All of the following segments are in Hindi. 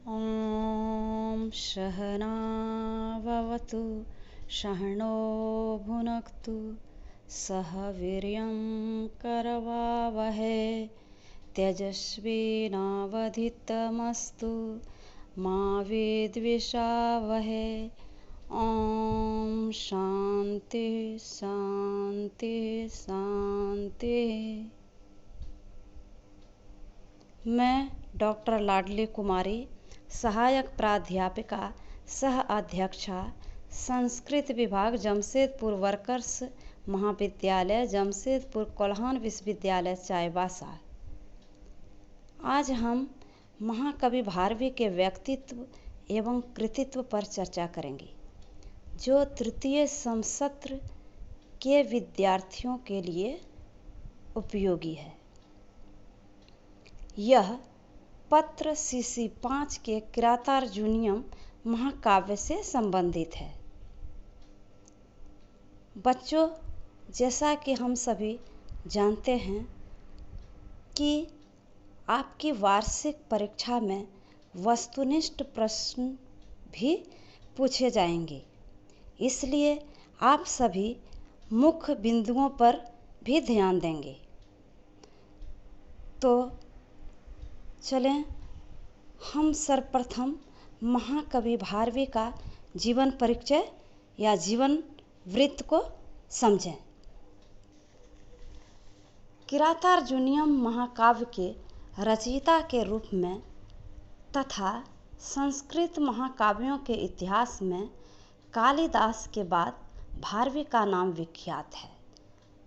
ॐ सहनाववतु सहनो भुनक्तु सह वीर्यं करवावहै तेजस्विनावधीतमस्तु मा विद्विषावहै। ॐ शांति शांति शांति। मैं डॉक्टर लाडली कुमारी, सहायक प्राध्यापिका सह अध्यक्षा, संस्कृत विभाग, जमशेदपुर वर्कर्स महाविद्यालय, जमशेदपुर कोल्हान विश्वविद्यालय, चाईबासा। आज हम महाकवि भारवी के व्यक्तित्व एवं कृतित्व पर चर्चा करेंगे, जो तृतीय समसत्र के विद्यार्थियों के लिए उपयोगी है। यह पत्र सीसी 5 के किरातार्जुनीयम महाकाव्य से संबंधित है। बच्चों, जैसा कि हम सभी जानते हैं कि आपकी वार्षिक परीक्षा में वस्तुनिष्ठ प्रश्न भी पूछे जाएंगे, इसलिए आप सभी मुख्य बिंदुओं पर भी ध्यान देंगे। तो चलें हम सर्वप्रथम महाकवि भारवी का जीवन परिचय या जीवन वृत्त को समझें। किरातार्जुनीयम महाकाव्य के रचयिता के रूप में तथा संस्कृत महाकाव्यों के इतिहास में कालिदास के बाद भारवी का नाम विख्यात है।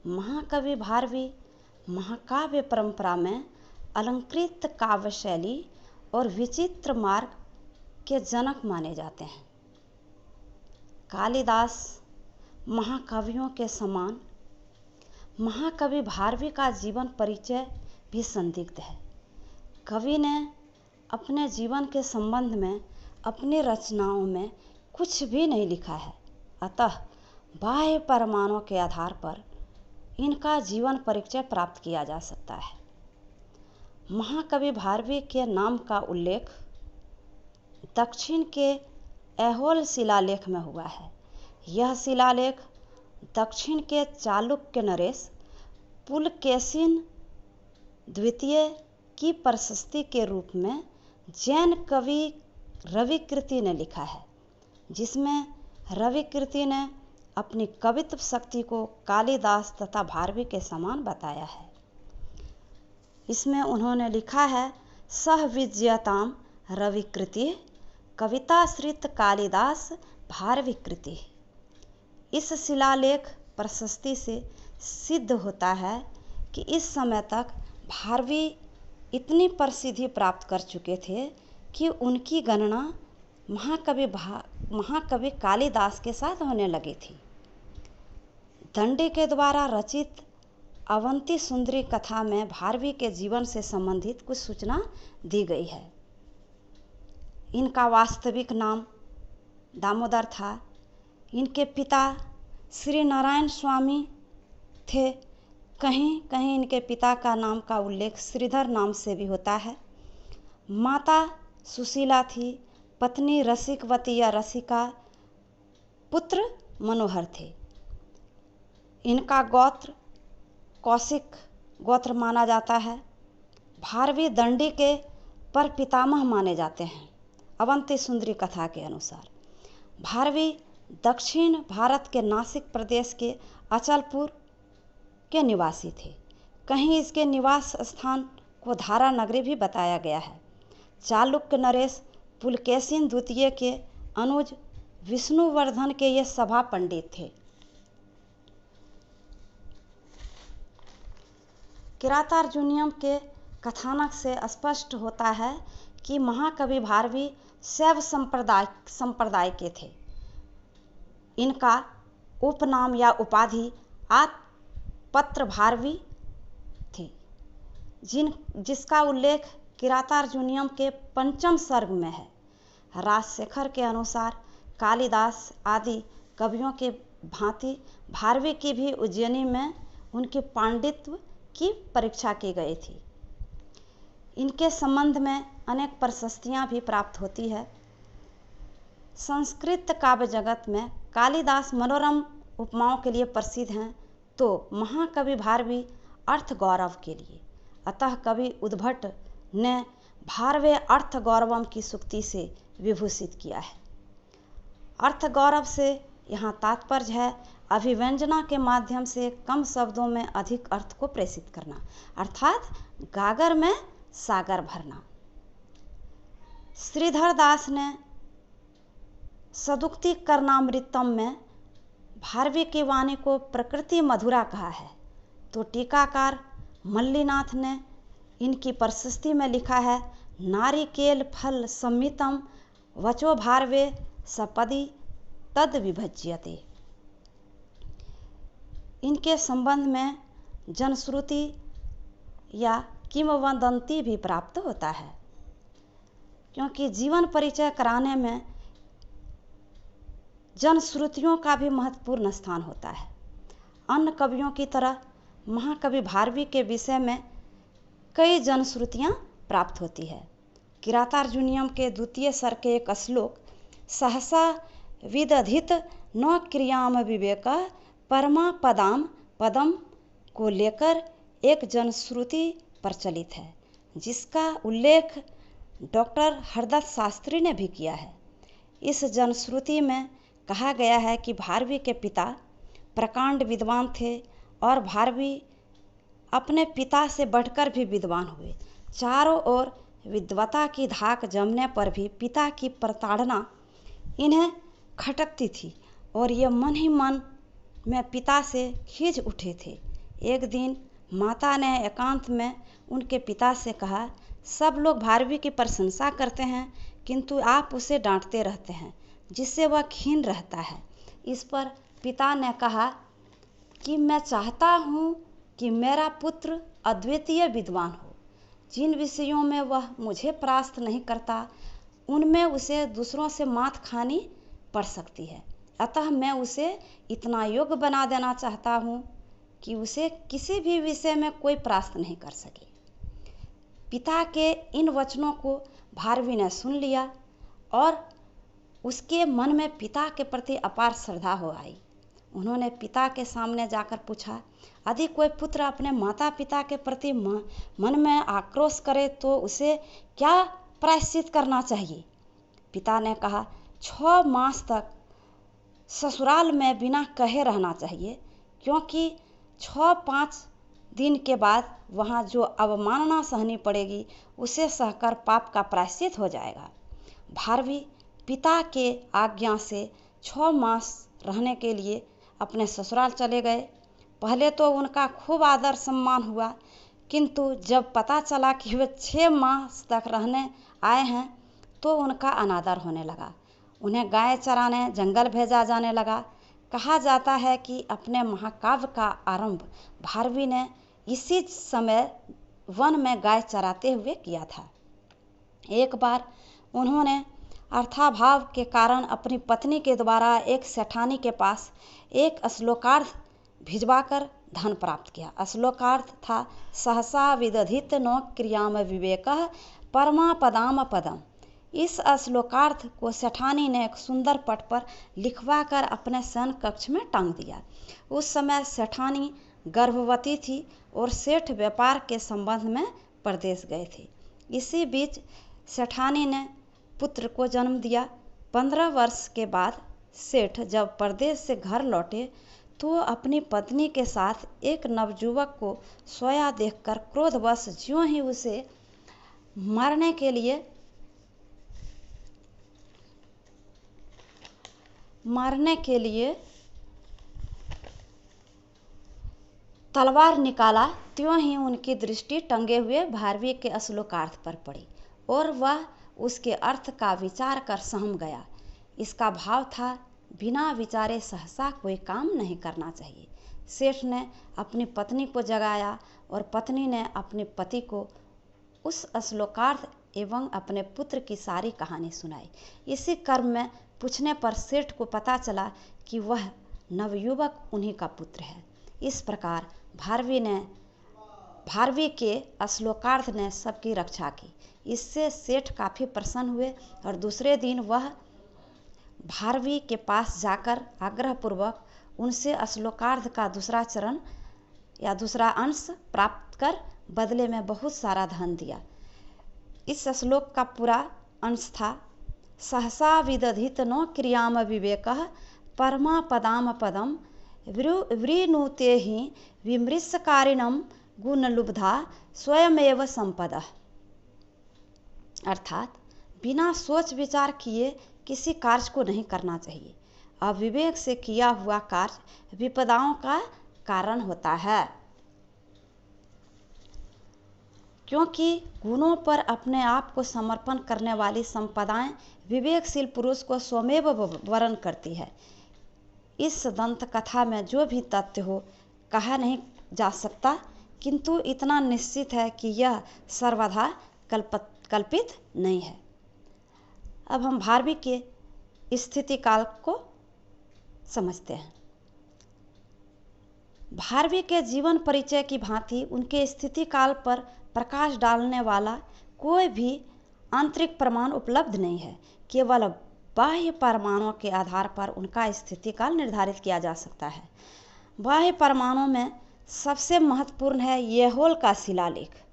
महाकवि भारवी महाकाव्य परंपरा में अलंकृत काव्य शैली और विचित्र मार्ग के जनक माने जाते हैं। कालिदास महाकवियों के समान महाकवि भारवी का जीवन परिचय भी संदिग्ध है। कवि ने अपने जीवन के संबंध में अपनी रचनाओं में कुछ भी नहीं लिखा है, अतः बाह्य प्रमाणों के आधार पर इनका जीवन परिचय प्राप्त किया जा सकता है। महाकवि भारवी के नाम का उल्लेख दक्षिण के ऐहोल शिलालेख में हुआ है। यह शिलालेख दक्षिण के चालुक्य नरेश पुलकेशिन द्वितीय की प्रशस्ति के रूप में जैन कवि रविकृति ने लिखा है, जिसमें रविकृति ने अपनी कवित्व शक्ति को कालिदास तथा भारवी के समान बताया है। इसमें उन्होंने लिखा है, सह विजयताम रविकृति कविताश्रित कालिदास भारविकृति। इस शिलालेख प्रशस्ति से सिद्ध होता है कि इस समय तक भारवी इतनी प्रसिद्धि प्राप्त कर चुके थे कि उनकी गणना महाकवि कालिदास के साथ होने लगी थी। दंडी के द्वारा रचित अवंती सुंदरी कथा में भारवी के जीवन से संबंधित कुछ सूचना दी गई है। इनका वास्तविक नाम दामोदर था। इनके पिता श्री नारायण स्वामी थे। कहीं कहीं इनके पिता का नाम का उल्लेख श्रीधर नाम से भी होता है। माता सुशीला थी, पत्नी रसिकवती या रसिका, पुत्र मनोहर थे। इनका गोत्र कौशिक गोत्र माना जाता है। भारवी दंडी के पर पितामह माने जाते हैं। अवंती सुंदरी कथा के अनुसार भारवी दक्षिण भारत के नासिक प्रदेश के अचलपुर के निवासी थे। कहीं इसके निवास स्थान को धारा नगरी भी बताया गया है। चालुक्य नरेश पुलकेशिन द्वितीय के अनुज विष्णुवर्धन के ये सभा पंडित थे। किरातार्जुनीयम के कथानक से स्पष्ट होता है कि महाकवि भारवी शैव संप्रदाय के थे। इनका उपनाम या उपाधि आत्मपत्र भारवी थी, जिसका उल्लेख किरातार्जुनीयम के 5वें सर्ग में है। राजशेखर के अनुसार कालिदास आदि कवियों के भांति भारवी की भी उज्जैनी में उनके पांडित्य की परीक्षा की गई थी। इनके संबंध में अनेक प्रशस्तियाँ भी प्राप्त होती है। संस्कृत काव्य जगत में कालिदास मनोरम उपमाओं के लिए प्रसिद्ध हैं, तो महाकवि भारवी अर्थ गौरव के लिए। अतः कवि उद्भट ने भारवे अर्थ गौरवम की सूक्ति से विभूषित किया है। अर्थ गौरव से यहाँ तात्पर्य है अभिव्यंजना के माध्यम से कम शब्दों में अधिक अर्थ को प्रेषित करना, अर्थात गागर में सागर भरना। श्रीधर दास ने सदुक्ति करणामृतम में भारवी की वाणी को प्रकृति मधुरा कहा है, तो टीकाकार मल्लीनाथ ने इनकी प्रशस्ति में लिखा है नारिकेल फल सम्मितम वचो भारवे सपदि तद विभज्यते। इनके संबंध में जनश्रुति या किंवदंती भी प्राप्त होता है, क्योंकि जीवन परिचय कराने में जनश्रुतियों का भी महत्वपूर्ण स्थान होता है। अन्य कवियों की तरह महाकवि भारवी के विषय में कई जनश्रुतियाँ प्राप्त होती है। किरातार्जुनीयम के द्वितीय सर के एक श्लोक सहसा विदधित न क्रियाम विवेक परमा पदाम पदम को लेकर एक जनश्रुति प्रचलित है, जिसका उल्लेख डॉक्टर हरदत्त शास्त्री ने भी किया है। इस जनश्रुति में कहा गया है कि भारवी के पिता प्रकांड विद्वान थे और भारवी अपने पिता से बढ़कर भी विद्वान हुए। चारों ओर विद्वता की धाक जमने पर भी पिता की प्रताड़ना इन्हें खटकती थी और ये मन ही मन में पिता से खींच उठे थे। एक दिन माता ने एकांत में उनके पिता से कहा, सब लोग भारवी की प्रशंसा करते हैं, किंतु आप उसे डांटते रहते हैं, जिससे वह खीन रहता है। इस पर पिता ने कहा कि मैं चाहता हूँ कि मेरा पुत्र अद्वितीय विद्वान हो। जिन विषयों में वह मुझे परास्त नहीं करता, उनमें उसे दूसरों से मात खानी पड़ सकती है। अतः मैं उसे इतना योग्य बना देना चाहता हूँ कि उसे किसी भी विषय में कोई परास्त नहीं कर सके। पिता के इन वचनों को भारवी ने सुन लिया और उसके मन में पिता के प्रति अपार श्रद्धा हो आई। उन्होंने पिता के सामने जाकर पूछा, यदि कोई पुत्र अपने माता पिता के प्रति मन में आक्रोश करे तो उसे क्या प्रायश्चित करना चाहिए? पिता ने कहा, 6 मास तक ससुराल में बिना कहे रहना चाहिए, क्योंकि 6-5 दिन के बाद वहाँ जो अवमानना सहनी पड़ेगी उसे सहकर पाप का प्रायश्चित हो जाएगा। भारवी पिता के आज्ञा से 6 मास रहने के लिए अपने ससुराल चले गए। पहले तो उनका खूब आदर सम्मान हुआ, किंतु जब पता चला कि वे 6 मास तक रहने आए हैं तो उनका अनादर होने लगा। उन्हें गाय चराने जंगल भेजा जाने लगा। कहा जाता है कि अपने महाकाव्य का आरंभ भारवी ने इसी समय वन में गाय चराते हुए किया था। एक बार उन्होंने अर्थाभाव के कारण अपनी पत्नी के द्वारा एक सेठानी के पास एक श्लोकार्थ भिजवाकर धन प्राप्त किया। श्लोकार्थ था सहसा विदधित नो क्रियाम विवेकः परमा पदाम पदम। इस श्लोकार्थ को सेठानी ने एक सुंदर पट पर लिखवा कर अपने शयन कक्ष में टांग दिया। उस समय सेठानी गर्भवती थी और सेठ व्यापार के संबंध में परदेश गए थे। इसी बीच सेठानी ने पुत्र को जन्म दिया। 15 वर्ष के बाद सेठ जब परदेश से घर लौटे तो अपनी पत्नी के साथ एक नवयुवक को सोया देखकर क्रोधवश ज्यों ही उसे मारने के लिए तलवार निकाला, त्यों ही उनकी दृष्टि टंगे हुए भारवी के श्लोकार्थ पर पड़ी और वह उसके अर्थ का विचार कर सहम गया। इसका भाव था, बिना विचारे सहसा कोई काम नहीं करना चाहिए। सेठ ने अपनी पत्नी को जगाया और पत्नी ने अपने पति को उस श्लोकार्थ एवं अपने पुत्र की सारी कहानी सुनाई। इसी क्रम में पूछने पर सेठ को पता चला कि वह नवयुवक उन्हीं का पुत्र है। इस प्रकार भारवी ने भारवी के श्लोकार्थ ने सबकी रक्षा की। इससे सेठ काफ़ी प्रसन्न हुए और दूसरे दिन वह भारवी के पास जाकर आग्रहपूर्वक उनसे श्लोकार्थ का दूसरा चरण या दूसरा अंश प्राप्त कर बदले में बहुत सारा धन दिया। इस श्लोक का पूरा अंश था, सहसा विदधित नो क्रियाम विवेकः परमा पदाम पदम वृणुते ही विमृशकारिणम गुणलुब्धा स्वयमेव संपदा। अर्थात बिना सोच विचार किए किसी कार्य को नहीं करना चाहिए। अविवेक से किया हुआ कार्य विपदाओं का कारण होता है, क्योंकि गुणों पर अपने आप को समर्पण करने वाली संपदाएं विवेकशील पुरुष को स्वमेव वरण करती है। इस दंत कथा में जो भी तथ्य हो कहा नहीं जा सकता, किंतु इतना निश्चित है कि यह सर्वथा कल्पित नहीं है। अब हम भारवी के स्थिति काल को समझते हैं। भारवी के जीवन परिचय की भांति उनके स्थिति काल पर प्रकाश डालने वाला कोई भी आंतरिक प्रमाण उपलब्ध नहीं है। केवल बाह्य प्रमाणों के आधार पर उनका स्थिति काल निर्धारित किया जा सकता है। बाह्य प्रमाणों में सबसे महत्वपूर्ण है ऐहोल का शिलालेख।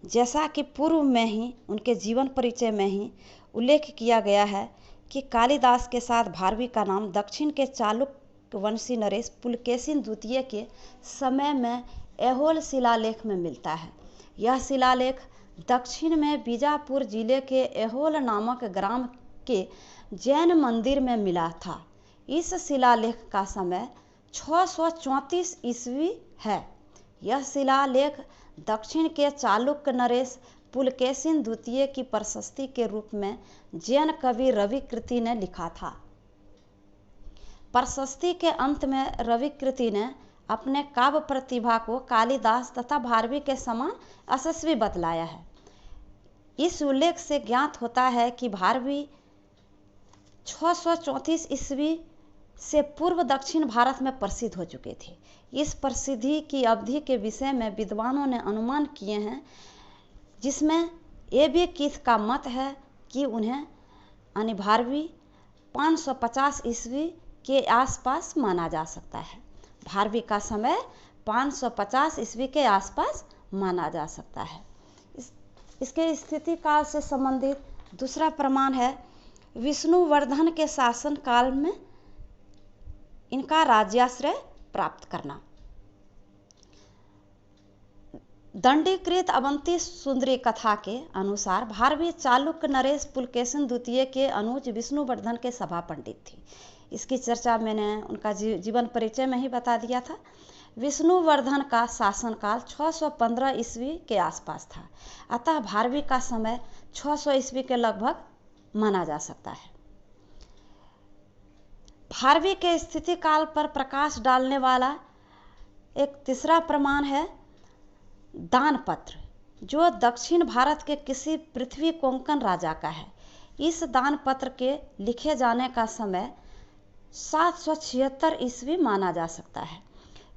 जैसा कि पूर्व में ही उनके जीवन परिचय में ही उल्लेख किया गया है कि कालिदास के साथ भारवी का नाम दक्षिण के चालुक्य वंशी नरेश पुलकेशिन द्वितीय के समय में ऐहोल शिलालेख में मिलता है। यह शिलालेख दक्षिण में बीजापुर जिले के ऐहोल नामक ग्राम के जैन मंदिर में मिला था। इस शिलालेख का समय 634 ईस्वी है। यह शिलालेख दक्षिण के चालुक्य नरेश पुलकेशिन द्वितीय की प्रशस्ति के रूप में जैन कवि रविकृति ने लिखा था। प्रशस्ति के अंत में रविकृति ने अपने काव्य प्रतिभा को कालिदास तथा भारवी के समान यशस्वी बतलाया है। इस उल्लेख से ज्ञात होता है कि भारवी 634 ईस्वी से पूर्व दक्षिण भारत में प्रसिद्ध हो चुके थे। इस प्रसिद्धि की अवधि के विषय में विद्वानों ने अनुमान किए हैं, जिसमें ये भी कीथ का मत है कि उन्हें यानी भारवी 550 ईस्वी के आसपास माना जा सकता है। भारवी का समय 550 ईस्वी के आसपास माना जा सकता है। इसके स्थिति काल से संबंधित दूसरा प्रमाण है विष्णुवर्धन के शासन काल में इनका राज्याश्रय प्राप्त करना। दंडीकृत अवंती सुंदरी कथा के अनुसार भारवी चालुक्य नरेश पुलकेशिन द्वितीय के अनुज विष्णुवर्धन के सभा पंडित थे। इसकी चर्चा मैंने उनका जीवन परिचय में ही बता दिया था। विष्णुवर्धन का शासनकाल 615 ईस्वी के आसपास था, अतः भारवी का समय 600 ईस्वी के लगभग माना जा सकता है। भारवी के स्थिति काल पर प्रकाश डालने वाला एक तीसरा प्रमाण है दानपत्र, जो दक्षिण भारत के किसी पृथ्वी कोंकण राजा का है। इस दानपत्र के लिखे जाने का समय 776 ईस्वी माना जा सकता है।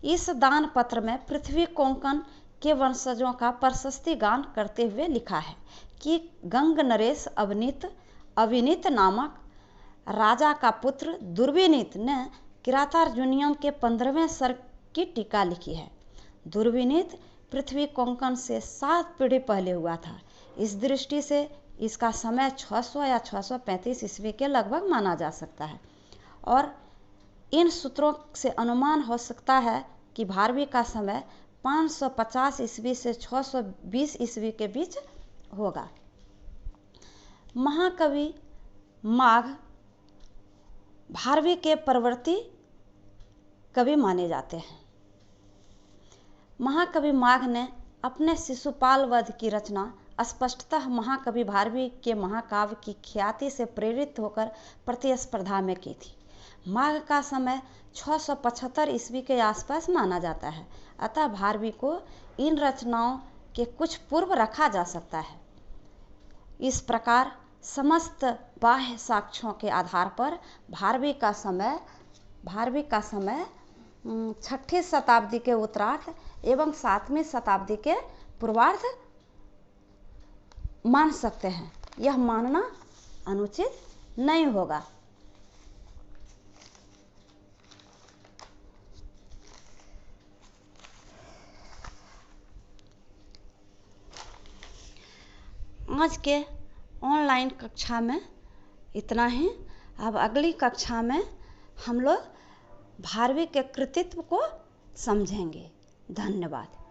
इस दानपत्र में पृथ्वी कोंकण के वंशजों का प्रशस्ति गान करते हुए लिखा है कि गंग नरेश अविनीत नामक राजा का पुत्र दुर्विनीत ने किरातार्जुनियम के 15वें सर्ग की टीका लिखी है। दुर्विनीत पृथ्वी कोंकण से 7 पीढ़ी पहले हुआ था। इस दृष्टि से इसका समय 600 या 635 ईस्वी के लगभग माना जा सकता है और इन सूत्रों से अनुमान हो सकता है कि भारवी का समय 550 ईस्वी से 620 ईस्वी के बीच होगा। महाकवि माघ भारवी के परवर्ती कवि माने जाते हैं। महाकवि माघ ने अपने शिशुपाल वध की रचना स्पष्टतः महाकवि भारवी के महाकाव्य की ख्याति से प्रेरित होकर प्रतिस्पर्धा में की थी। माघ का समय 675 ईस्वी के आसपास माना जाता है, अतः भारवी को इन रचनाओं के कुछ पूर्व रखा जा सकता है। इस प्रकार समस्त बाह्य साक्ष्यों के आधार पर भारवी का समय 6ठी शताब्दी के उत्तरार्ध एवं 7वीं शताब्दी के पूर्वार्ध मान सकते हैं। यह मानना अनुचित नहीं होगा। आज के ऑनलाइन कक्षा में इतना ही। अब अगली कक्षा में हम लोग भारवी के कृतित्व को समझेंगे। धन्यवाद।